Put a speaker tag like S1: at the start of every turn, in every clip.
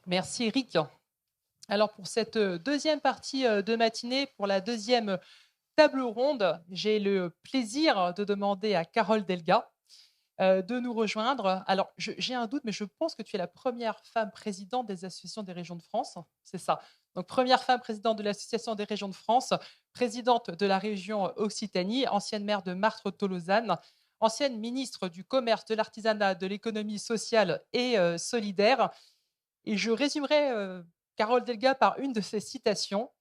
S1: Merci Eric. Alors pour cette deuxième partie de matinée, pour la deuxième table ronde, j'ai le plaisir de demander à Carole Delga de nous rejoindre. Alors j'ai un doute, mais je pense que tu es la première femme présidente des associations des régions de France. C'est ça. Donc première femme présidente de l'association des régions de France, présidente de la région Occitanie, ancienne maire de Martre-Tolosane, ancienne ministre du commerce, de l'artisanat, de l'économie sociale et solidaire. Et je résumerai Carole Delga par une de ses citations.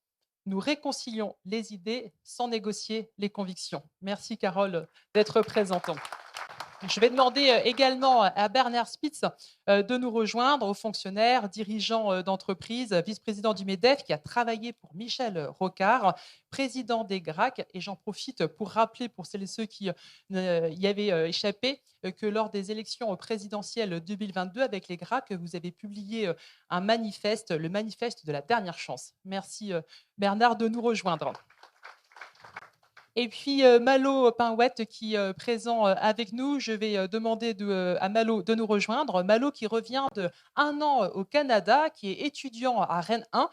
S1: Nous réconcilions les idées sans négocier les convictions. Merci Carole d'être présente. Je vais demander également à Bernard Spitz de nous rejoindre, aux fonctionnaires, dirigeants d'entreprise, vice-président du MEDEF qui a travaillé pour Michel Rocard, président des GRAC. Et j'en profite pour rappeler pour celles et ceux qui y avaient échappé que lors des élections présidentielles 2022 avec les GRAC, vous avez publié un manifeste, le manifeste de la dernière chance. Merci Bernard de nous rejoindre. Et puis Malo Pinouette qui est présent avec nous. Je vais demander à Malo de nous rejoindre. Malo qui revient d'1 an au Canada, qui est étudiant à Rennes 1,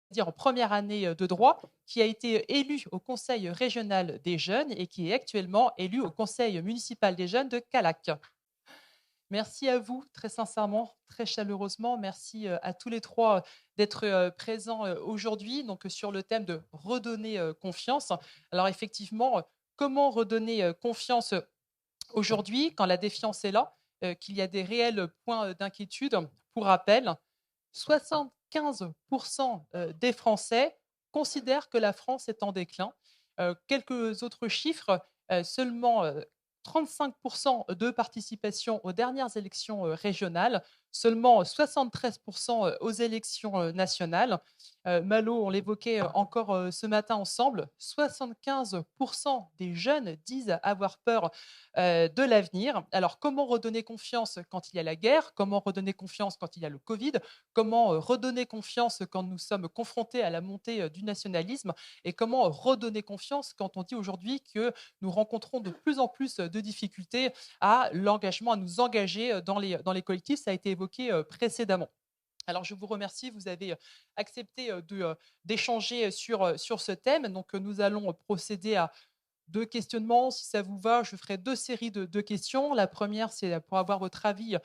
S1: c'est-à-dire en première année de droit, qui a été élu au Conseil régional des jeunes et qui est actuellement élu au Conseil municipal des jeunes de Calac. Merci à vous, très sincèrement, très chaleureusement. Merci à tous les trois d'être présents aujourd'hui donc, sur le thème de redonner confiance. Alors effectivement, comment redonner confiance aujourd'hui quand la défiance est là, qu'il y a des réels points d'inquiétude? Pour rappel, 75% des Français considèrent que la France est en déclin. Quelques autres chiffres, seulement 35% de participation aux dernières élections régionales, seulement 73% aux élections nationales. Malo, on l'évoquait encore ce matin ensemble, 75% des jeunes disent avoir peur de l'avenir. Alors, comment redonner confiance quand il y a la guerre? Comment redonner confiance quand il y a le Covid? Comment redonner confiance quand nous sommes confrontés à la montée du nationalisme? Et comment redonner confiance quand on dit aujourd'hui que nous rencontrons de plus en plus de difficultés à l'engagement, à nous engager dans les collectifs? Ça a été évoqué précédemment. Alors, je vous remercie. Vous avez accepté d'échanger sur ce thème. Donc, nous allons procéder à deux questionnements. Si ça vous va, je ferai deux séries de questions. La première, c'est pour avoir votre avis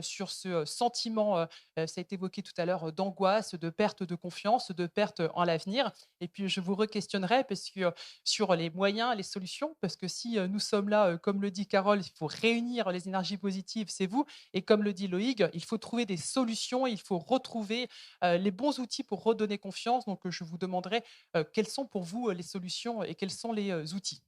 S1: sur ce sentiment, ça a été évoqué tout à l'heure, d'angoisse, de perte de confiance, de perte en l'avenir. Et puis, je vous re-questionnerai parce que, sur les moyens, les solutions, parce que si nous sommes là, comme le dit Carole, il faut réunir les énergies positives, c'est vous. Et comme le dit Loïc, il faut trouver des solutions, il faut retrouver les bons outils pour redonner confiance. Donc, je vous demanderai quelles sont pour vous les solutions et quels sont les outils.